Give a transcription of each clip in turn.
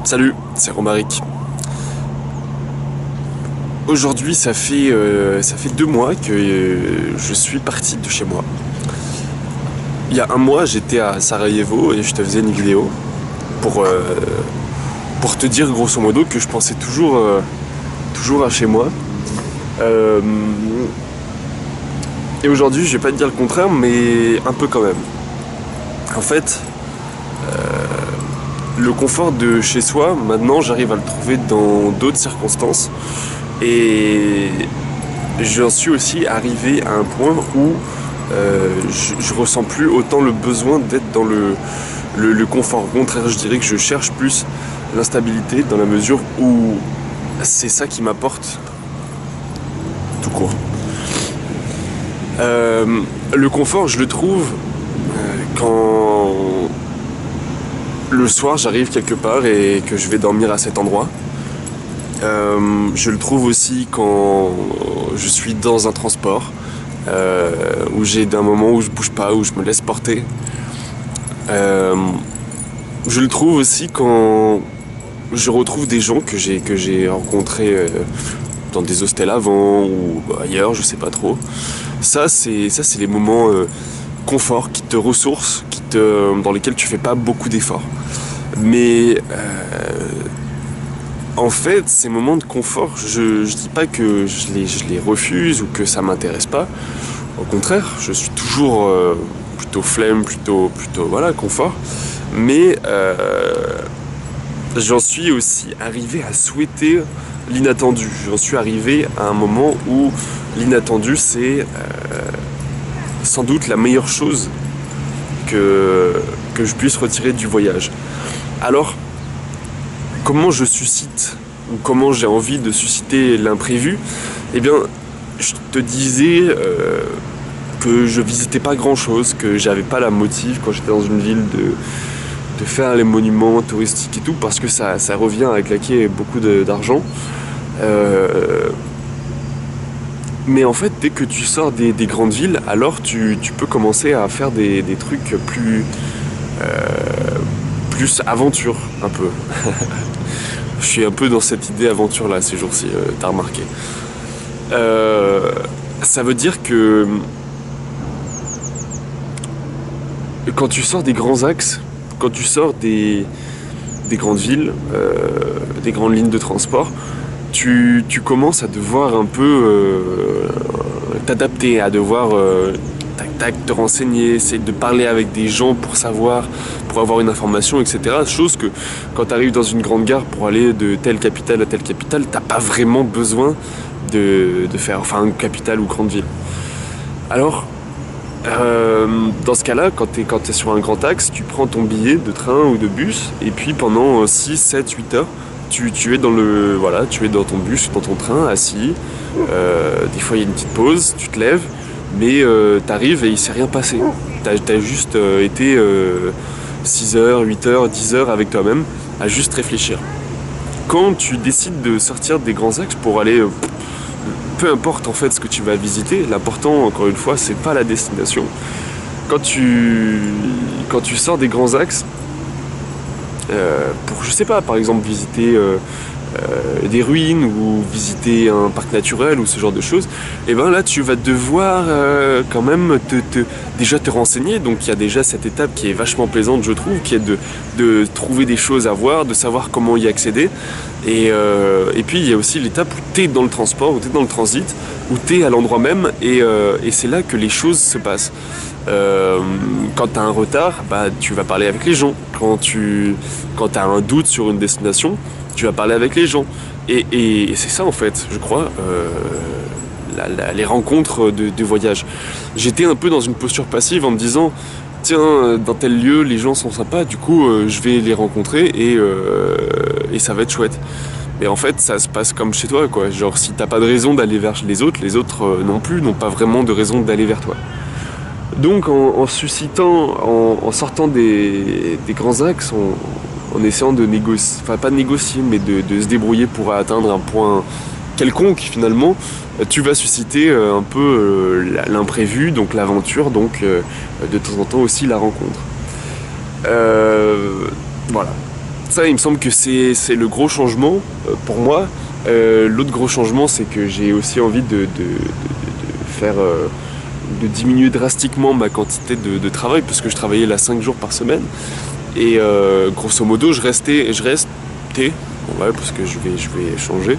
Salut, c'est Romaric. Aujourd'hui, ça fait 2 mois que je suis parti de chez moi. Il y a un mois, j'étais à Sarajevo et je te faisais une vidéo pour te dire grosso modo que je pensais toujours à chez moi. Et aujourd'hui, je vais pas te dire le contraire, mais un peu quand même. En fait, le confort de chez soi, maintenant, j'arrive à le trouver dans d'autres circonstances. Et j'en suis aussi arrivé à un point où je ressens plus autant le besoin d'être dans le confort. Au contraire, je dirais que je cherche plus l'instabilité dans la mesure où c'est ça qui m'apporte tout court. Le confort, je le trouve quand le soir j'arrive quelque part et que je vais dormir à cet endroit. Je le trouve aussi quand je suis dans un transport, où j'ai d'un moment où je bouge pas, où je me laisse porter. Je le trouve aussi quand je retrouve des gens que j'ai rencontrés dans des hostels avant ou ailleurs, je sais pas trop. Ça c'est les moments confort qui te ressourcent, dans lesquels tu fais pas beaucoup d'efforts. Mais en fait, ces moments de confort, je dis pas que je les refuse ou que ça m'intéresse pas. Au contraire, je suis toujours plutôt flemme, plutôt voilà, confort. Mais j'en suis aussi arrivé à souhaiter l'inattendu. J'en suis arrivé à un moment où l'inattendu, c'est sans doute la meilleure chose que je puisse retirer du voyage. Alors, comment je suscite, ou comment j'ai envie de susciter l'imprévu? Eh bien, je te disais que je visitais pas grand chose, que j'avais pas la motive quand j'étais dans une ville de faire les monuments touristiques et tout, parce que ça revient à claquer beaucoup d'argent. Mais en fait, dès que tu sors des grandes villes, alors tu peux commencer à faire des trucs plus aventure, un peu. Je suis un peu dans cette idée aventure là ces jours-ci, t'as remarqué. Ça veut dire que quand tu sors des grands axes, quand tu sors des grandes villes, des grandes lignes de transport, tu commences à devoir un peu t'adapter, à devoir te renseigner, essayer de parler avec des gens pour savoir, pour avoir une information, etc. Chose que quand tu arrives dans une grande gare pour aller de telle capitale à telle capitale, t'as pas vraiment besoin de faire, enfin, capitale ou grande ville. Alors, dans ce cas-là, quand t'es sur un grand axe, tu prends ton billet de train ou de bus, et puis pendant 6, 7, 8 heures, tu es tu es dans ton bus, dans ton train, assis. Des fois, il y a une petite pause, tu te lèves, mais t'arrives et il s'est rien passé. T'as juste été 6 heures, 8 heures, 10 heures avec toi-même à juste réfléchir. Quand tu décides de sortir des grands axes pour aller, peu importe en fait ce que tu vas visiter, l'important encore une fois c'est pas la destination. Quand tu sors des grands axes, pour, je sais pas, par exemple visiter des ruines ou visiter un parc naturel ou ce genre de choses, et ben là tu vas devoir quand même déjà te renseigner. Donc il y a déjà cette étape qui est vachement plaisante, je trouve, qui est de trouver des choses à voir, de savoir comment y accéder. Et puis il y a aussi l'étape où tu es dans le transport, où tu es dans le transit, où tu es à l'endroit même, et c'est là que les choses se passent. Quand tu as un retard, bah, tu vas parler avec les gens. Quand tu as un doute sur une destination, tu vas parler avec les gens. Et c'est ça en fait, je crois, les rencontres de voyage. J'étais un peu dans une posture passive en me disant, tiens, dans tel lieu, les gens sont sympas, du coup, je vais les rencontrer et ça va être chouette. Mais en fait, ça se passe comme chez toi, quoi. Genre, si t'as pas de raison d'aller vers les autres non plus n'ont pas vraiment de raison d'aller vers toi. Donc, en sortant des grands axes, en essayant de négocier, enfin pas de négocier, mais de se débrouiller pour atteindre un point quelconque finalement, tu vas susciter un peu l'imprévu, donc l'aventure, donc de temps en temps aussi la rencontre. Voilà. Ça, il me semble que c'est le gros changement pour moi. L'autre gros changement, c'est que j'ai aussi envie de faire, de diminuer drastiquement ma quantité de travail, parce que je travaillais là 5 jours par semaine. Et grosso modo, je restais, bon, ouais, parce que je vais changer,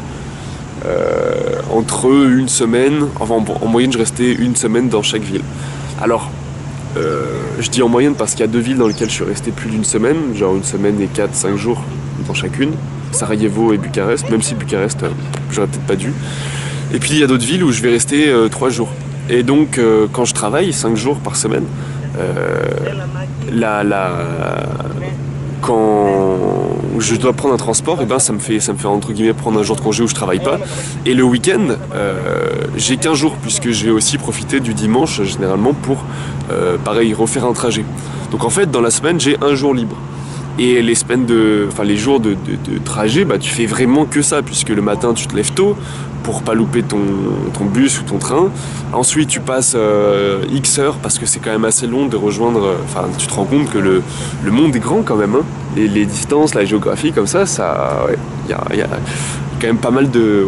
entre une semaine, enfin en moyenne, je restais une semaine dans chaque ville. Alors, je dis en moyenne parce qu'il y a 2 villes dans lesquelles je suis resté plus d'une semaine, genre une semaine et 4-5 jours dans chacune, Sarajevo et Bucarest, même si Bucarest, j'aurais peut-être pas dû. Et puis il y a d'autres villes où je vais rester 3 jours. Et donc quand je travaille 5 jours par semaine, quand je dois prendre un transport, et ben ça me fait entre guillemets prendre un jour de congé où je travaille pas. Et le week-end, j'ai qu'un jour, puisque j'ai aussi profité du dimanche généralement pour pareil refaire un trajet. Donc en fait dans la semaine j'ai un jour libre. Et les les jours de trajet, bah tu fais vraiment que ça, puisque le matin tu te lèves tôt pour pas louper ton bus ou ton train. Ensuite tu passes X heures, parce que c'est quand même assez long de rejoindre. Tu te rends compte que le monde est grand quand même, hein. Et les distances, la géographie comme ça, ouais, y a quand même pas mal de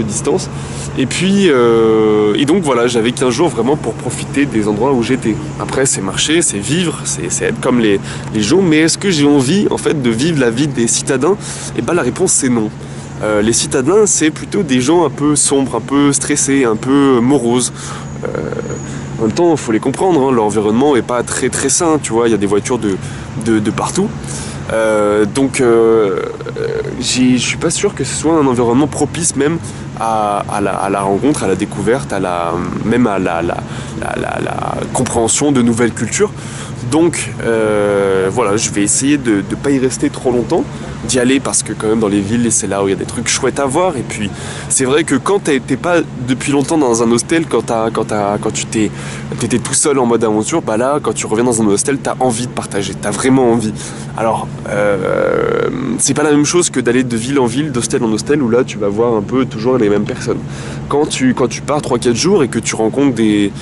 distance. Et puis et donc voilà, j'avais 15 jours vraiment pour profiter des endroits où j'étais. Après c'est marcher, c'est vivre, c'est être comme les gens. Mais est-ce que j'ai envie en fait de vivre la vie des citadins? Et ben la réponse c'est non. Les citadins, c'est plutôt des gens un peu sombres, un peu stressés, un peu moroses. En même temps, il faut les comprendre, hein, l'environnement est pas très très sain, tu vois, il y a des voitures de partout. Donc je suis pas sûr que ce soit un environnement propice même à la rencontre, à la découverte, même à la compréhension de nouvelles cultures. Donc voilà, je vais essayer de ne pas y rester trop longtemps, d'y aller parce que quand même dans les villes c'est là où il y a des trucs chouettes à voir. Et puis c'est vrai que quand t'es pas depuis longtemps dans un hostel, quand tu t'étais tout seul en mode aventure, bah là quand tu reviens dans un hostel t'as envie de partager, t'as vraiment envie. Alors c'est pas la même chose que d'aller de ville en ville, d'hostel en hostel, où là tu vas voir un peu toujours les mêmes personnes. Quand tu pars 3-4 jours et que tu rencontres des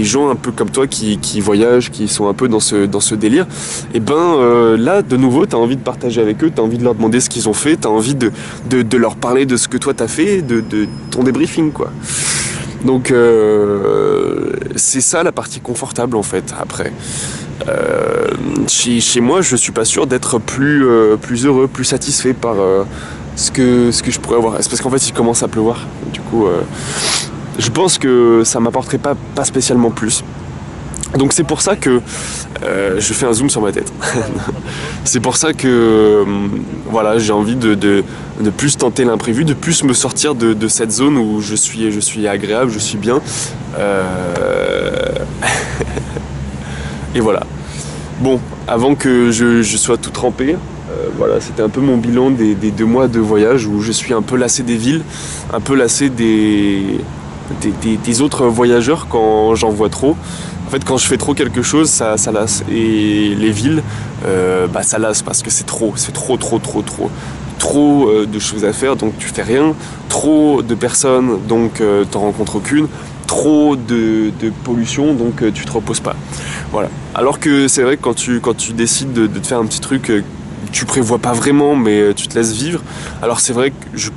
gens un peu comme toi qui voyagent, qui sont un peu dans ce délire, et ben là de nouveau t'as envie de partager avec eux, t'as envie de leur demander ce qu'ils ont fait, t'as envie de leur parler de ce que toi t'as fait, de ton débriefing quoi. Donc c'est ça la partie confortable en fait. Après chez moi je suis pas sûr d'être plus heureux, plus satisfait par ce que je pourrais avoir. C'est parce qu'en fait il commence à pleuvoir, du coup je pense que ça m'apporterait pas spécialement plus. Donc c'est pour ça que je fais un zoom sur ma tête. C'est pour ça que voilà, j'ai envie de plus tenter l'imprévu, de plus me sortir de cette zone où je suis agréable, je suis bien. Et voilà. Bon, avant que je sois tout trempé, voilà, c'était un peu mon bilan des 2 mois de voyage où je suis un peu lassé des villes, un peu lassé des autres voyageurs quand j'en vois trop. En fait, quand je fais trop quelque chose, ça lasse. Et les villes, ça lasse parce que c'est trop de choses à faire, donc tu fais rien. Trop de personnes, donc t'en rencontres aucune. Trop de pollution, donc tu te reposes pas. Voilà. Alors que c'est vrai que quand tu décides de te faire un petit truc, tu prévois pas vraiment, mais tu te laisses vivre. Alors c'est vrai que je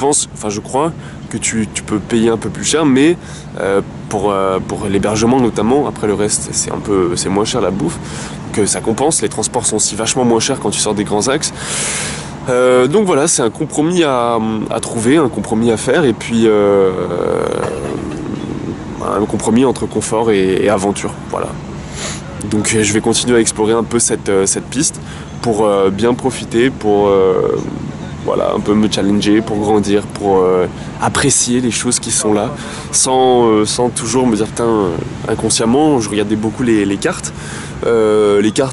crois que tu peux payer un peu plus cher, mais pour l'hébergement notamment, après le reste c'est moins cher la bouffe, que ça compense. Les transports sont aussi vachement moins chers quand tu sors des grands axes. Donc voilà, c'est un compromis à trouver, un compromis à faire, et puis un compromis entre confort et aventure. Voilà. Donc je vais continuer à explorer un peu cette piste pour bien profiter, pour voilà, un peu me challenger, pour grandir, pour apprécier les choses qui sont là, sans toujours me dire putain, inconsciemment, je regardais beaucoup les cartes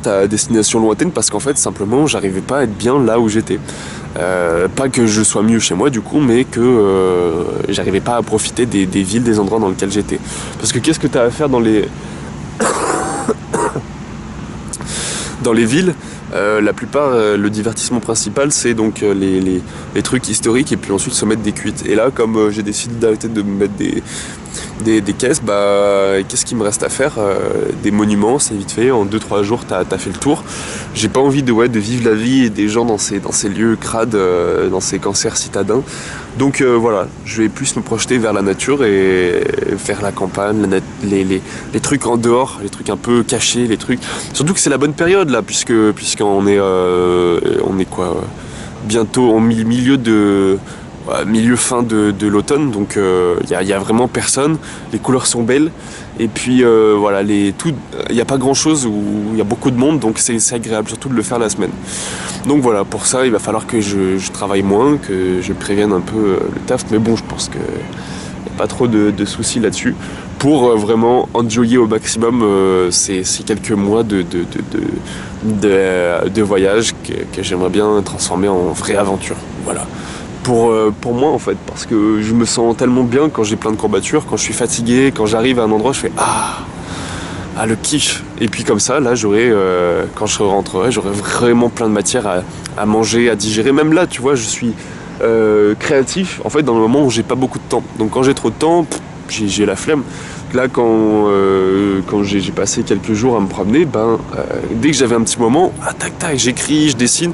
à destination lointaine, parce qu'en fait simplement j'arrivais pas à être bien là où j'étais. Pas que je sois mieux chez moi du coup, mais que j'arrivais pas à profiter des villes, des endroits dans lesquels j'étais. Parce que qu'est-ce que t'as à faire dans les villes, La plupart, le divertissement principal, c'est donc les trucs historiques et puis ensuite se mettre des cuites. Et là, comme j'ai décidé d'arrêter de me mettre des caisses, bah qu'est-ce qu'il me reste à faire? Des monuments, c'est vite fait, en 2-3 jours t'as fait le tour. J'ai pas envie de vivre la vie et des gens dans ces lieux crades, dans ces cancers citadins. Donc voilà, je vais plus me projeter vers la nature et vers la campagne, les trucs en dehors, les trucs un peu cachés, les trucs. Surtout que c'est la bonne période là, puisqu'on est quoi, bientôt en milieu de milieu fin de l'automne, donc y a vraiment personne, les couleurs sont belles, et puis voilà, il n'y a pas grand chose où il y a beaucoup de monde, donc c'est agréable, surtout de le faire la semaine. Donc voilà, pour ça il va falloir que je travaille moins, que je prévienne un peu le taf, mais bon, je pense que y a pas trop de soucis là-dessus, pour vraiment enjoyer au maximum ces quelques mois de voyage que j'aimerais bien transformer en vraie aventure. Voilà. Pour moi en fait, parce que je me sens tellement bien quand j'ai plein de courbatures, quand je suis fatigué, quand j'arrive à un endroit, je fais le kiff. Et puis comme ça, là, quand je rentrerai, j'aurai vraiment plein de matière à manger, à digérer. Même là, tu vois, je suis créatif en fait dans le moment où j'ai pas beaucoup de temps. Donc quand j'ai trop de temps, j'ai la flemme. Là, quand j'ai passé quelques jours à me promener, dès que j'avais un petit moment, tac tac, j'écris, je dessine.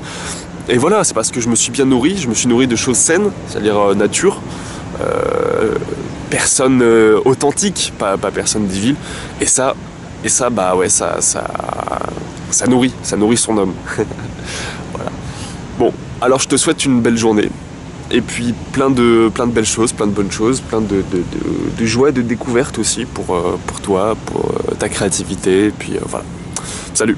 Et voilà, c'est parce que je me suis bien nourri, je me suis nourri de choses saines, c'est-à-dire nature, personne authentique, pas personne des villes. Et ça, bah ouais, ça nourrit son homme. Voilà. Bon, alors je te souhaite une belle journée. Et puis plein de belles choses, plein de bonnes choses, plein de joie et de découvertes aussi pour toi, pour ta créativité. Et puis voilà. Salut!